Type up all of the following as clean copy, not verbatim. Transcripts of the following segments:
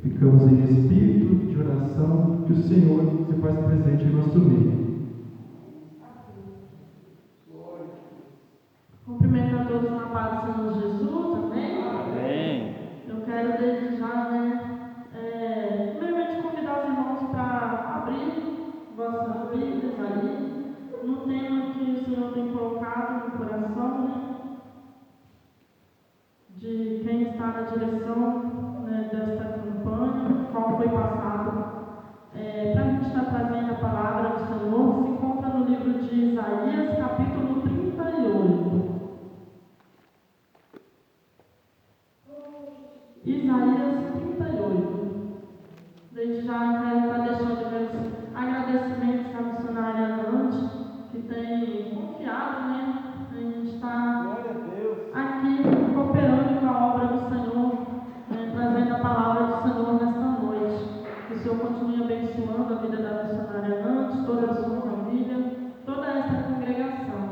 Ficamos em espírito de oração, que o Senhor se faz presente em nosso meio. Cumprimento a todos na paz do Senhor Jesus, amém? Amém. Eu quero desde já, primeiramente convidar os irmãos para abrir vossas Bíblias ali, no tema que o Senhor tem colocado no coração, de quem está na direção desta campanha, qual foi passado para a gente estar trazendo a palavra do Senhor, se encontra no livro de Isaías, capítulo 38. Isaías 38. Desde já quero estar deixando meus agradecimentos à missionária Nante, que tem confiado, a gente está aqui cooperando com a obra do Senhor, trazendo a palavra do Senhor nesta noite. Que o Senhor continue abençoando a vida da missionária Nante, toda a sua família, toda esta congregação.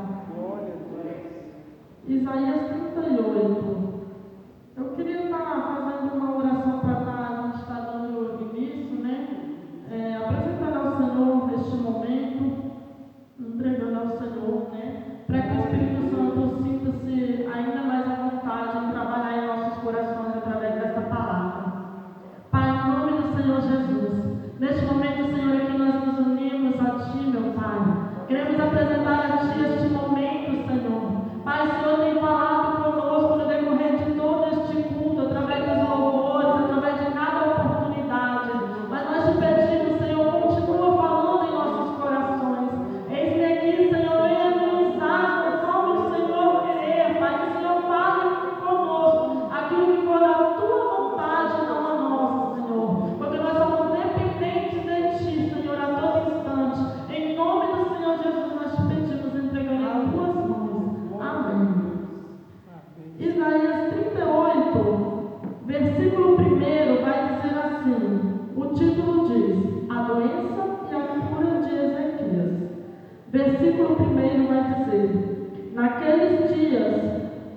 Isaías 38. Eu queria estar fazendo uma oração para a gente estar dando início, apresentando ao Senhor neste momento, entregando ao Senhor, para que o Espírito Santo sinta-se ainda mais à vontade em trabalhar em nossos corações através desta palavra. Pai, em nome do Senhor Jesus, neste momento, Senhor, aqui nós nos unimos a Ti, meu Pai. Queremos apresentar a Ti este momento, Senhor. Pai, o Senhor tem falado conosco no decorrer de todo este culto, através dos louvores, através de cada oportunidade. Mas nós te pedimos, Senhor, continua falando em nossos corações. Eis-me aqui, Senhor, venha me usar conforme o Senhor querer. Pai, que o Senhor fale conosco aquilo que for da Tua vontade, não a nossa, Senhor. Porque nós somos dependentes de Ti, Senhor, a todo instante. Em nome do Senhor Jesus, nós te pedimos, entregando em Tuas mãos. Amém. Isaías 38, versículo 1 vai dizer assim, o título diz, a doença e a cura de Ezequias. Versículo 1 vai dizer, naqueles dias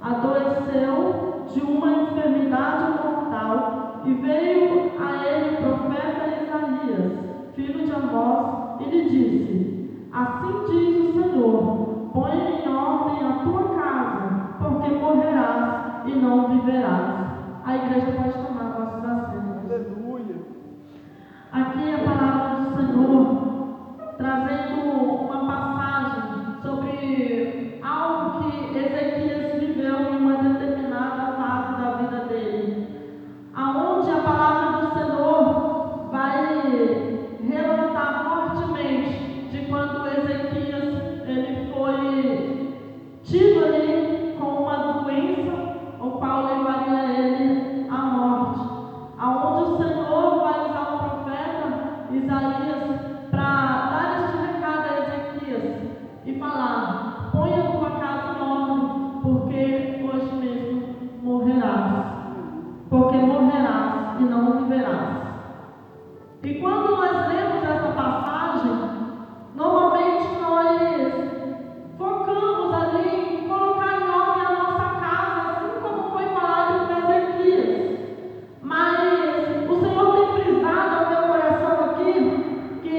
adoeceu de uma enfermidade mortal e veio a ele o profeta Isaías, filho de Amós, e lhe disse, assim diz o Senhor, põe em ordem a tua casa, porque morrerás e não viverás. A igreja pode tomar vossos assentos. Aleluia. Aqui a palavra do Senhor, trazendo uma passagem sobre algo que Ezequias viveu em uma determinada fase da vida dele, aonde a palavra do Senhor vai relatar fortemente de quando Ezequias ele foi tido ali com uma doença, o qual levaria ele à morte, aonde o Senhor vai usar o profeta Isaías para dar este recado a Ezequias e falar, põe a tua casa em ordem, porque hoje mesmo morrerás, porque morrerás e não viverás. E quando nós lemos essa passagem, normalmente nós focamos ali em colocar em ordem a nossa casa, assim como foi falado com Ezequias. Mas o Senhor tem frisado ao meu coração aqui que,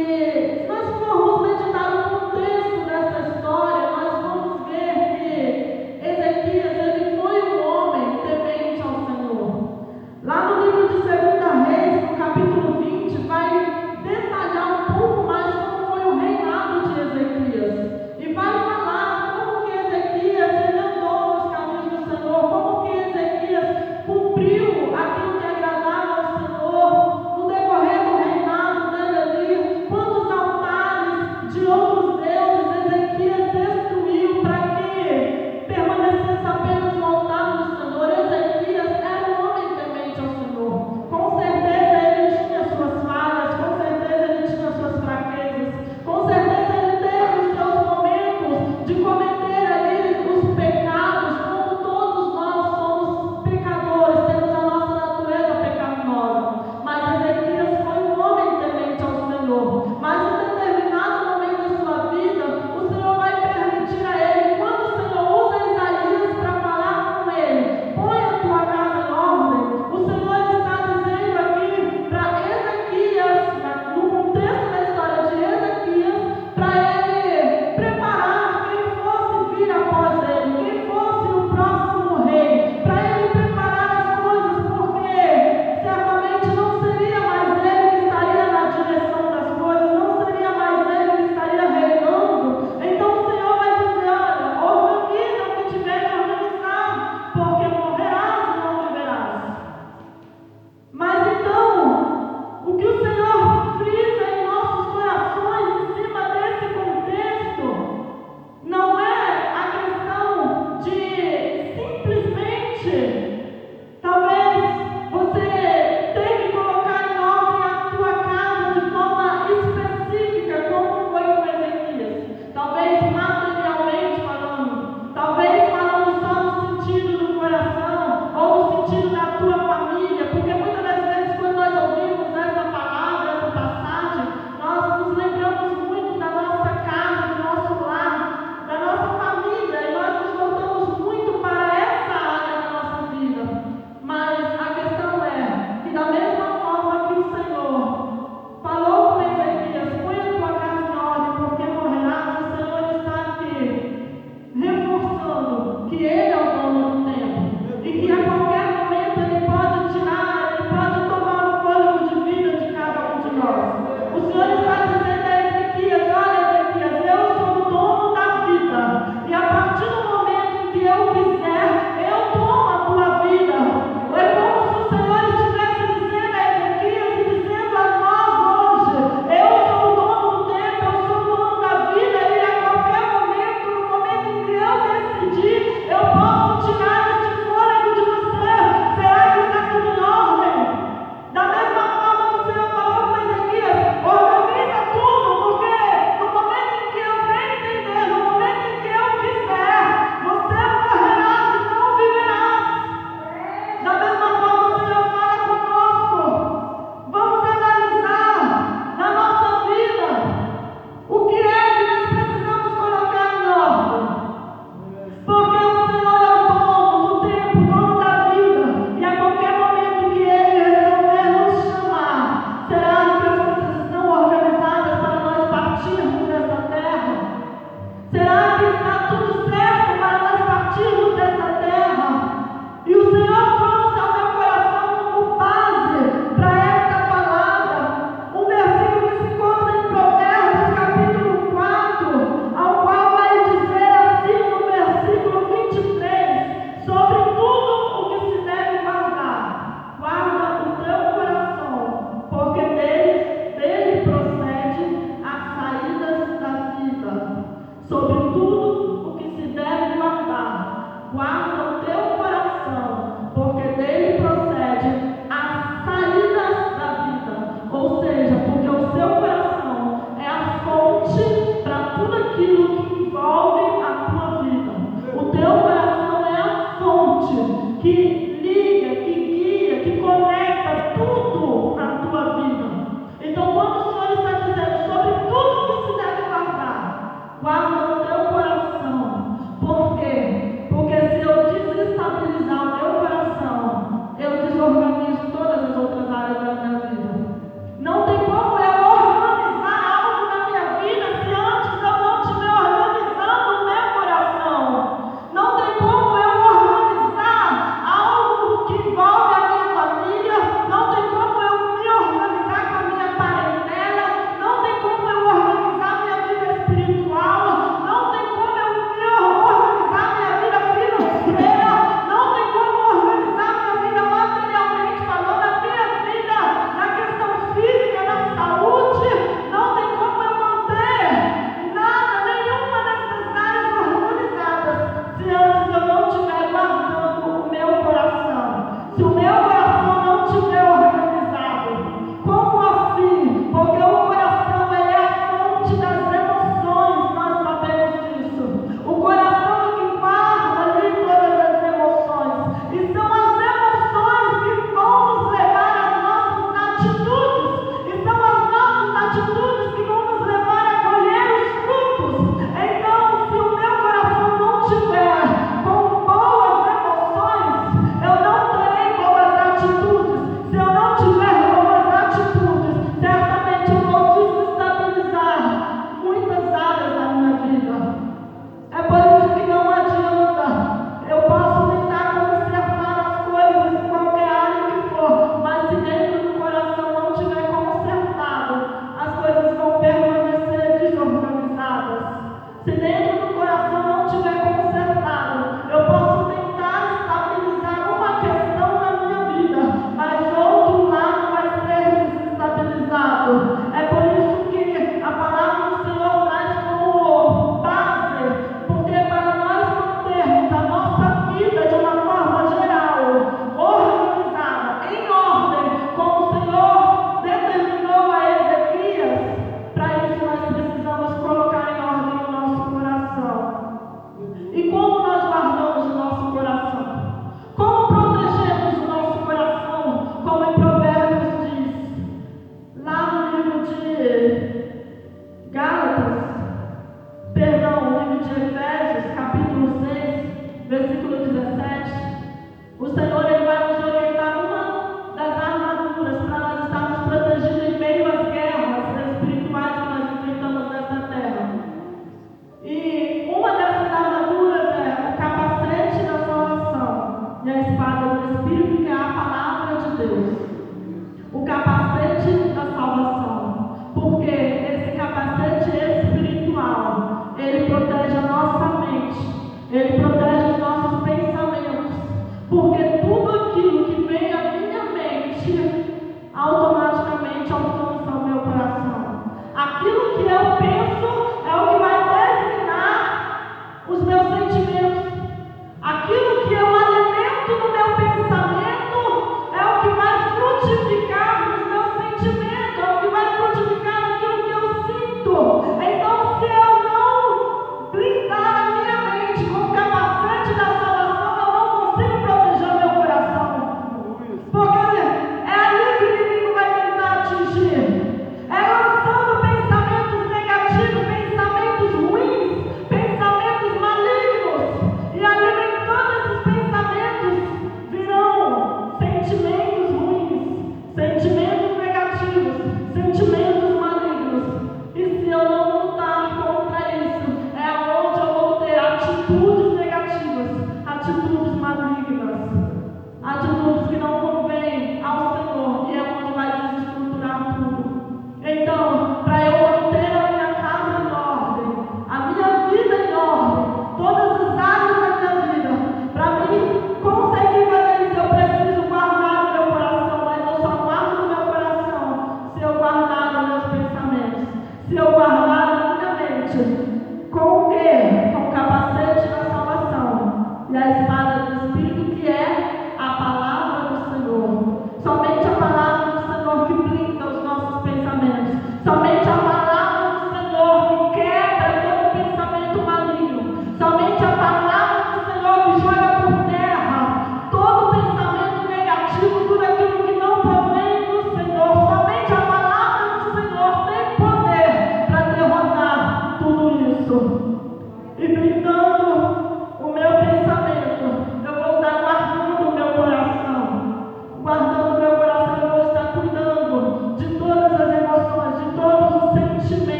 se nós formos meditar no contexto dessa história, nós vamos ver que Ezequias ele foi um homem temente ao Senhor. Lá no livro de 2 Reis, no capítulo 20, vai detalhar um pouco mais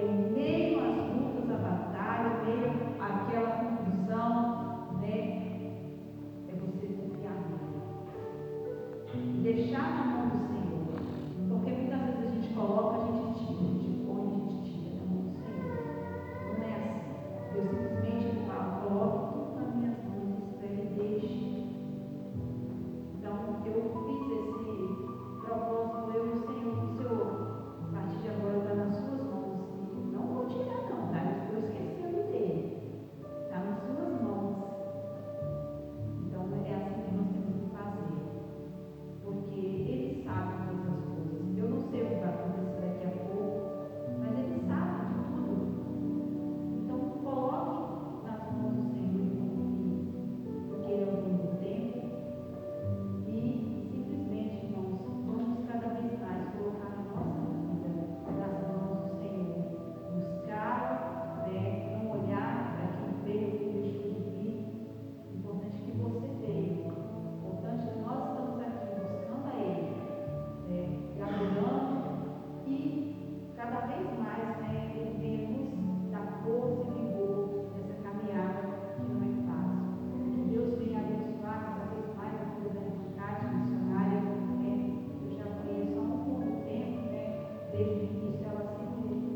Amen.